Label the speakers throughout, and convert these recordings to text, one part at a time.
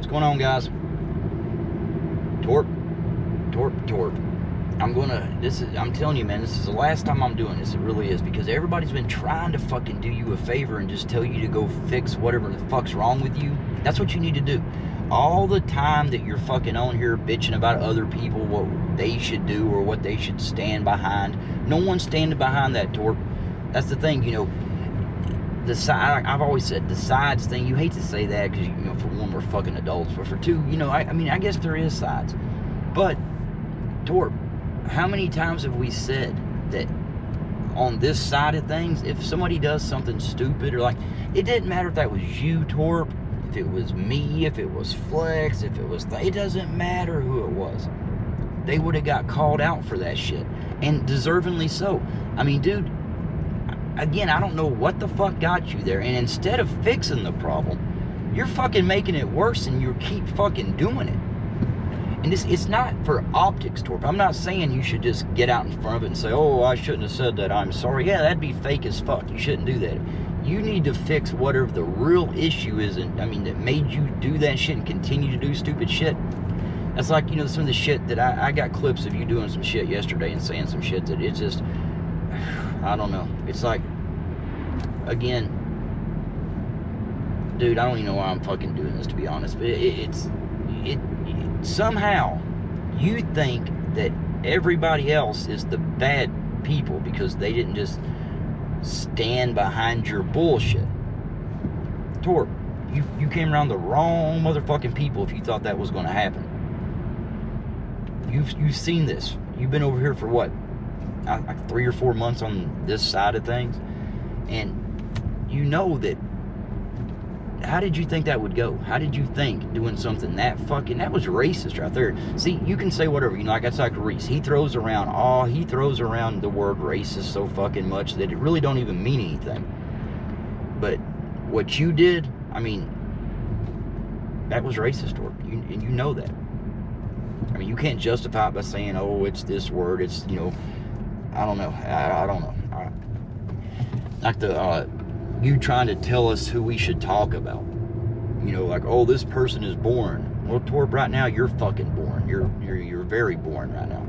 Speaker 1: What's going on, guys? Torp. I'm telling you, man, this is the last time I'm doing this. It really is, because everybody's been trying to fucking do you a favor and just tell you to go fix whatever the fuck's wrong with you. That's what you need to do. All the time that you're fucking on here bitching about other people, what they should do or what they should stand behind. No one's standing behind that, Torp. That's the thing, you know. The side, I've always said, the sides thing, you hate to say that because, you know, for one, we're fucking adults, but for two, you know, I mean, I guess there is sides. But, Torp, how many times have we said that on this side of things, if somebody does something stupid, or like, it didn't matter if that was you, Torp, if it was me, if it was Flex, if it was, it doesn't matter who it was. They would have got called out for that shit, and deservingly so. I mean, dude, again, I don't know what the fuck got you there, and instead of fixing the problem, you're fucking making it worse, and you keep fucking doing it. And it's not for optics, Torp. I'm not saying you should just get out in front of it and say, oh, I shouldn't have said that, I'm sorry. Yeah, that'd be fake as fuck. You shouldn't do that. You need to fix whatever the real issue is, and I mean, that made you do that shit and continue to do stupid shit. That's like, you know, some of the shit that I got clips of you doing some shit yesterday and saying some shit that it's just, I don't know. It's like, again, dude, I don't even know why I'm fucking doing this, to be honest. But somehow you think that everybody else is the bad people because they didn't just stand behind your bullshit. Torp, you came around the wrong motherfucking people if you thought that was going to happen. You've seen this. You've been over here for what? Like 3 or 4 months on this side of things, and you know that. How did you think that would go? How did you think doing something that was racist right there? See, you can say whatever, you know, like that's like Reese. He throws around the word racist so fucking much that it really don't even mean anything. But what you did, I mean, that was racist, Torp, and you know that. I mean, you can't justify it by saying, oh, it's this word, it's, you know, I don't know. I don't know. Like you trying to tell us who we should talk about. You know, like, oh, this person is boring. Well, Torp, right now you're fucking boring. You're very boring right now.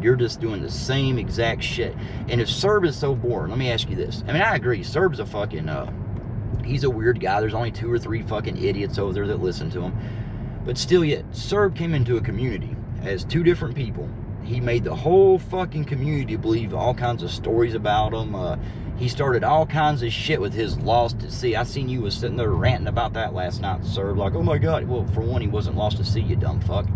Speaker 1: You're just doing the same exact shit. And if Serb is so boring, let me ask you this. I mean, I agree. Serb's a fucking he's a weird guy. There's only 2 or 3 fucking idiots over there that listen to him. But still, yet Serb came into a community as 2 different people. He made the whole fucking community believe all kinds of stories about him. He started all kinds of shit with his Lost at Sea. I seen you was sitting there ranting about that last night, sir. Like, oh my God. Well, for one, he wasn't lost at sea, you dumb fuck.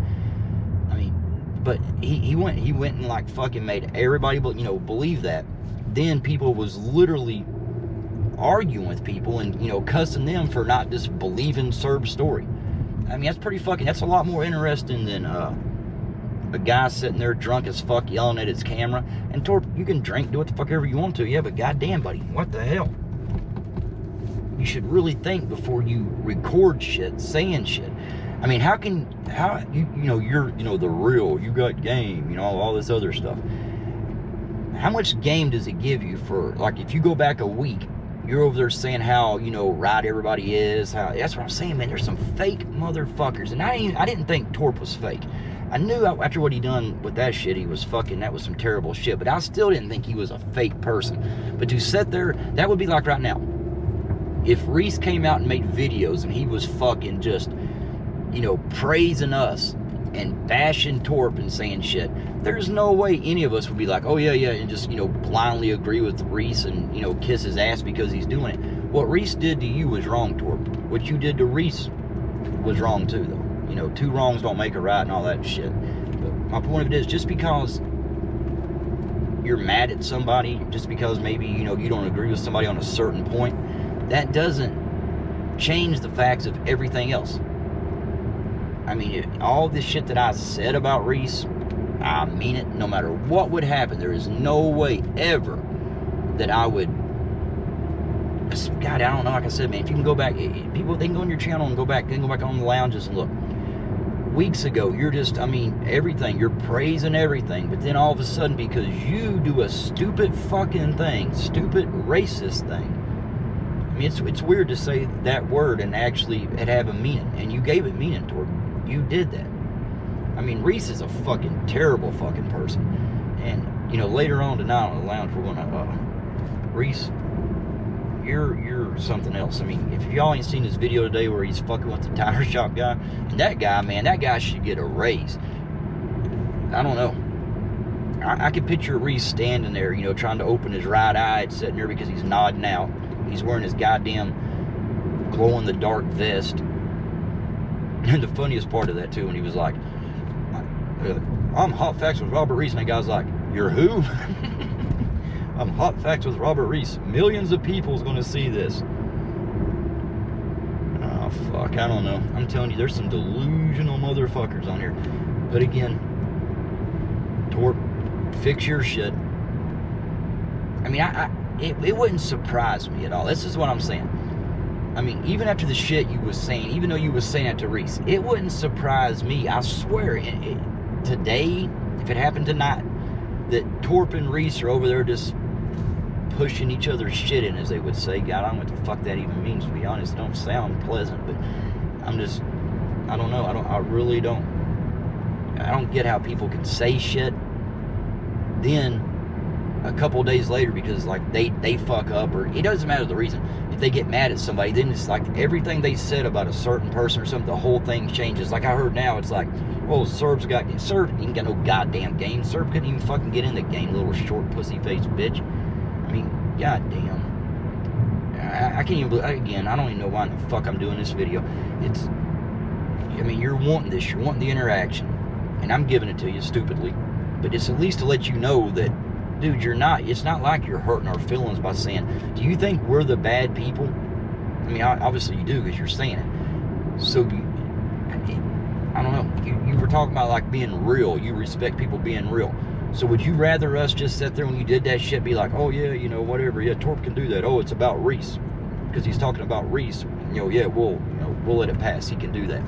Speaker 1: I mean, but he went and like fucking made everybody, you know, believe that. Then people was literally arguing with people and, you know, cussing them for not just believing Serb's story. I mean, that's a lot more interesting than a guy sitting there drunk as fuck yelling at his camera. And Torp, you can drink, do what the fuck ever you want to, yeah, but goddamn, buddy, what the hell? You should really think before you record shit, saying shit. I mean, how you know, you're, you know, the real, you got game, you know, all this other stuff. How much game does it give you for, like, if you go back a week, you're over there saying how, you know, right everybody is, that's what I'm saying, man, there's some fake motherfuckers. And I didn't think Torp was fake. I knew after what he done with that shit, he was fucking, that was some terrible shit. But I still didn't think he was a fake person. But to sit there, that would be like right now. If Reese came out and made videos and he was fucking just, you know, praising us and bashing Torp and saying shit, there's no way any of us would be like, oh yeah, and just, you know, blindly agree with Reese and, you know, kiss his ass because he's doing it. What Reese did to you was wrong, Torp. What you did to Reese was wrong too, though. You know, 2 wrongs don't make a right and all that shit. But my point of it is, just because you're mad at somebody, just because maybe, you know, you don't agree with somebody on a certain point, that doesn't change the facts of everything else. I mean, all this shit that I said about Reese, I mean it. No matter what would happen, there is no way ever that I would. God, I don't know. Like I said, man, if you can go back, people, they can go on your channel and go back. They can go back on the lounges and look. Weeks ago, you're just, I mean, everything. You're praising everything, but then all of a sudden, because you do a stupid fucking thing, stupid racist thing, I mean, it's weird to say that word and actually it have a meaning, and you gave it meaning, Torp. You did that. I mean, Reese is a fucking terrible fucking person, and you know, later on tonight on the lounge, we're gonna, Reese, you're something else. I mean, if y'all ain't seen this video today where he's fucking with the tire shop guy, and that guy, man, that guy should get a raise. I don't know. I could picture Reese standing there, you know, trying to open his right eye and sitting there because he's nodding out. He's wearing his goddamn glow-in-the-dark vest. And the funniest part of that, too, when he was like, I'm Hot Facts with Robert Reese. And that guy's like, you're who? I'm Hot Facts with Robert Reese. Millions of people's going to see this. Oh, fuck. I don't know. I'm telling you, there's some delusional motherfuckers on here. But again, Torp, fix your shit. I mean, it wouldn't surprise me at all. This is what I'm saying. I mean, even after the shit you was saying, even though you was saying that to Reese, it wouldn't surprise me. I swear, today, if it happened tonight, that Torp and Reese are over there just pushing each other's shit in, as they would say. God, I don't know what the fuck that even means, to be honest. It don't sound pleasant, but I'm just, I don't know. I really don't. I don't get how people can say shit, then a couple days later, because like they fuck up, or it doesn't matter the reason, if they get mad at somebody, then it's like everything they said about a certain person or something, the whole thing changes. Like I heard now, it's like, well, Serb ain't got no goddamn game. Serb couldn't even fucking get in the game, little short pussy face bitch. I mean, goddamn. I can't even believe, again, I don't even know why in the fuck I'm doing this video. It's, I mean, you're wanting this, you're wanting the interaction, and I'm giving it to you stupidly, but it's at least to let you know that, dude, you're not, it's not like you're hurting our feelings by saying, do you think we're the bad people? I mean, obviously you do, because you're saying it. So, I don't know, you were talking about like being real, you respect people being real. So would you rather us just sit there when you did that shit, be like, oh yeah, you know, whatever, yeah, Torp can do that, oh, it's about Reese, because he's talking about Reese, you know, yeah, we'll let it pass, he can do that.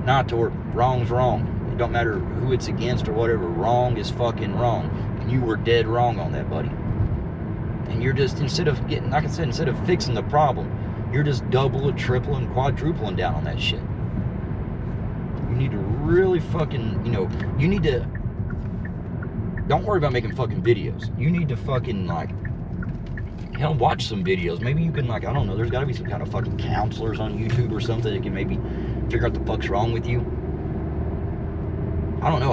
Speaker 1: Nah, Torp, wrong's wrong. It don't matter who it's against or whatever, wrong is fucking wrong. And you were dead wrong on that, buddy. And you're just, instead of getting, like I said, instead of fixing the problem, you're just double and triple and quadrupling down on that shit. You need to really fucking, you know, you need to, don't worry about making fucking videos. You need to fucking, like, hell, watch some videos. Maybe you can, like, I don't know, there's got to be some kind of fucking counselors on YouTube or something that can maybe figure out the fuck's wrong with you. I don't know,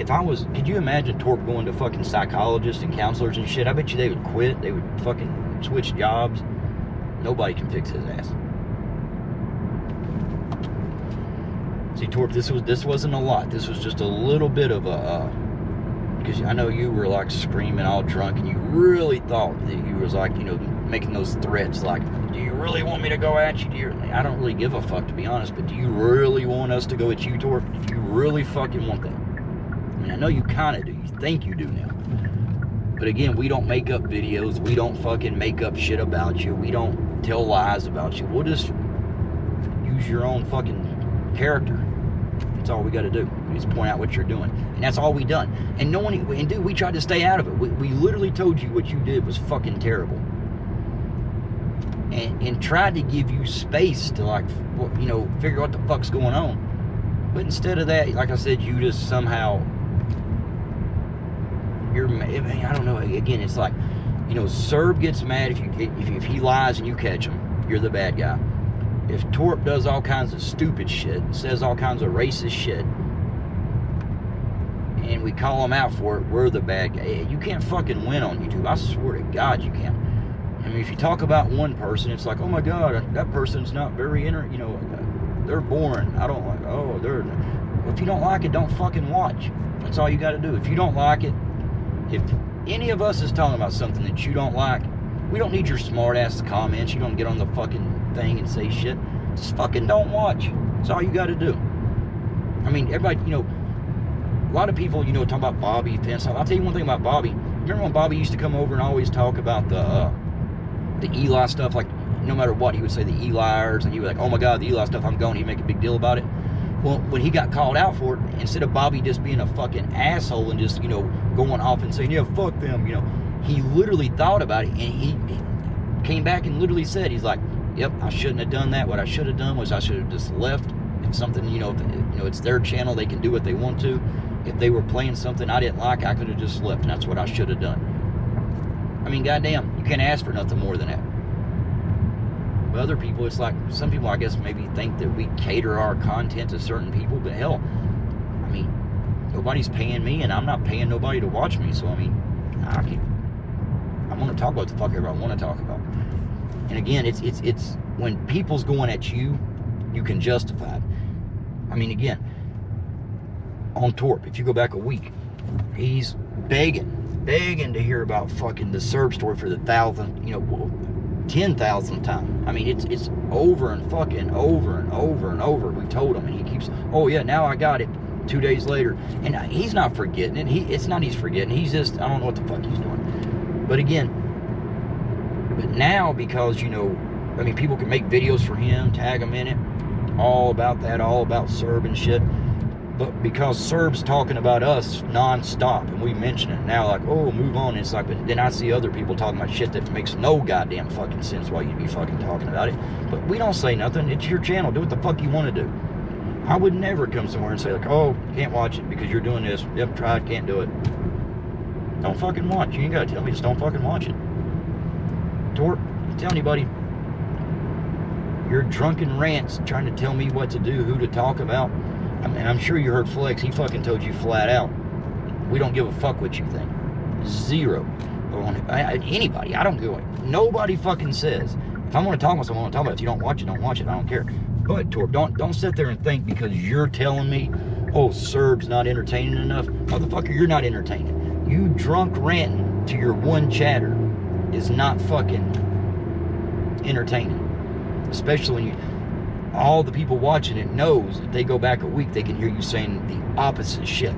Speaker 1: if I was, could you imagine Torp going to fucking psychologists and counselors and shit? I bet you they would quit. They would fucking switch jobs. Nobody can fix his ass. See, Torp, this wasn't a lot. This was just a little bit of a, because I know you were like screaming all drunk, and you really thought that you was like, you know, making those threats like, do you really want me to go at you, dear? I don't really give a fuck, to be honest, but do you really want us to go at you, Torp? Do you really fucking want that? I mean, I know you kind of do. You think you do now. But again, we don't make up videos. We don't fucking make up shit about you. We don't tell lies about you. We'll just use your own fucking character. That's all we got to do. We just point out what you're doing. And that's all we done. And no one, and dude, we tried to stay out of it. We literally told you what you did was fucking terrible. And tried to give you space to, like, you know, figure out what the fuck's going on. But instead of that, like I said, you just somehow, I don't know, again, it's like, you know, Serb gets mad if he lies and you catch him, you're the bad guy. If Torp does all kinds of stupid shit, says all kinds of racist shit, and we call him out for it, we're the bad guy. You can't fucking win on YouTube. I swear to God you can't. I mean, if you talk about one person, it's like, oh my God, that person's not very you know, they're boring. I don't like, oh, they're, if you don't like it, don't fucking watch. That's all you got to do. If you don't like it, if any of us is talking about something that you don't like, we don't need your smart ass comments. You don't get on the fucking thing and say shit. Just fucking don't watch. That's all you got to do. I mean, everybody, you know, a lot of people, you know, talk about Bobby Pence. I'll tell you one thing about Bobby. Remember when Bobby used to come over and always talk about the Eli stuff? Like, no matter what, he would say the Eliers, and he was like, oh my God, the Eli stuff, I'm going. He'd make a big deal about it. Well, when he got called out for it, instead of Bobby just being a fucking asshole and just, you know, going off and saying, yeah, fuck them, you know, he literally thought about it, and came back and literally said, he's like, yep, I shouldn't have done that. What I should have done was I should have just left. If something, it's their channel, they can do what they want to. If they were playing something I didn't like, I could have just left, and that's what I should have done. I mean, goddamn, you can't ask for nothing more than that. But other people, it's like, some people, I guess, maybe think that we cater our content to certain people, but hell, I mean, nobody's paying me, and I'm not paying nobody to watch me, so, I mean, I'm going to talk about what the fuck ever I want to talk about. And again, it's when people's going at you, you can justify it. I mean, again, on Torp, if you go back a week, he's begging to hear about fucking the Serb story for the 10,000th time. I mean, it's over and fucking over and over and over. We told him, and he keeps, oh yeah, now I got it. 2 days later, and he's not forgetting it. It's not he's forgetting. He's just, I don't know what the fuck he's doing. But again, now, because, I mean, people can make videos for him, tag him in it, all about that, all about Serb and shit. But because Serb's talking about us non-stop, and we mention it now, like, oh, move on. And it's like, but then I see other people talking about shit that makes no goddamn fucking sense why you'd be fucking talking about it. But we don't say nothing. It's your channel. Do what the fuck you want to do. I would never come somewhere and say, like, oh, can't watch it because you're doing this. Yep, tried, can't do it. Don't fucking watch. You ain't got to tell me, just don't fucking watch it. Torp, tell anybody your drunken rants trying to tell me what to do, who to talk about. I mean, I'm sure you heard Flex. He fucking told you flat out, we don't give a fuck what you think. Zero. Anybody. I don't do it. Nobody fucking says. If I want to talk about something, I want to talk about it. If you don't watch it, don't watch it. I don't care. But, Torp, don't sit there and think because you're telling me, oh, Serb's not entertaining enough. Motherfucker, you're not entertaining. You drunk ranting to your one chatter is not fucking entertaining. Especially when all the people watching it knows if they go back a week, they can hear you saying the opposite shit.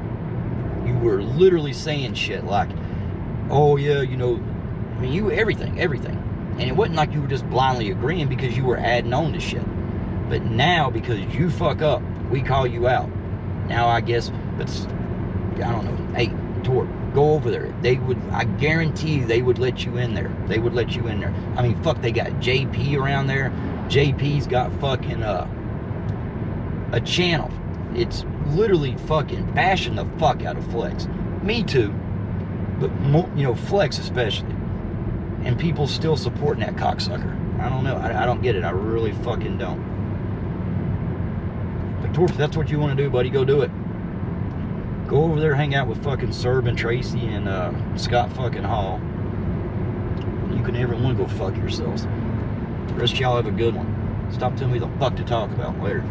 Speaker 1: You were literally saying shit like, oh yeah, I mean, everything. And it wasn't like you were just blindly agreeing because you were adding on to shit. But now, because you fuck up, we call you out. Now, I guess, but I don't know. Hey, Torp, go over there. I guarantee you they would let you in there. They would let you in there. I mean, fuck, they got JP around there. JP's got fucking a channel. It's literally fucking bashing the fuck out of Flex. Me too. But, Flex especially. And people still supporting that cocksucker. I don't know. I don't get it. I really fucking don't. But Torp, if that's what you want to do, buddy, go do it. Go over there, hang out with fucking Serb and Tracy and Scott fucking Hall. You can everyone go fuck yourselves. The rest of y'all have a good one. Stop telling me the fuck to talk about later.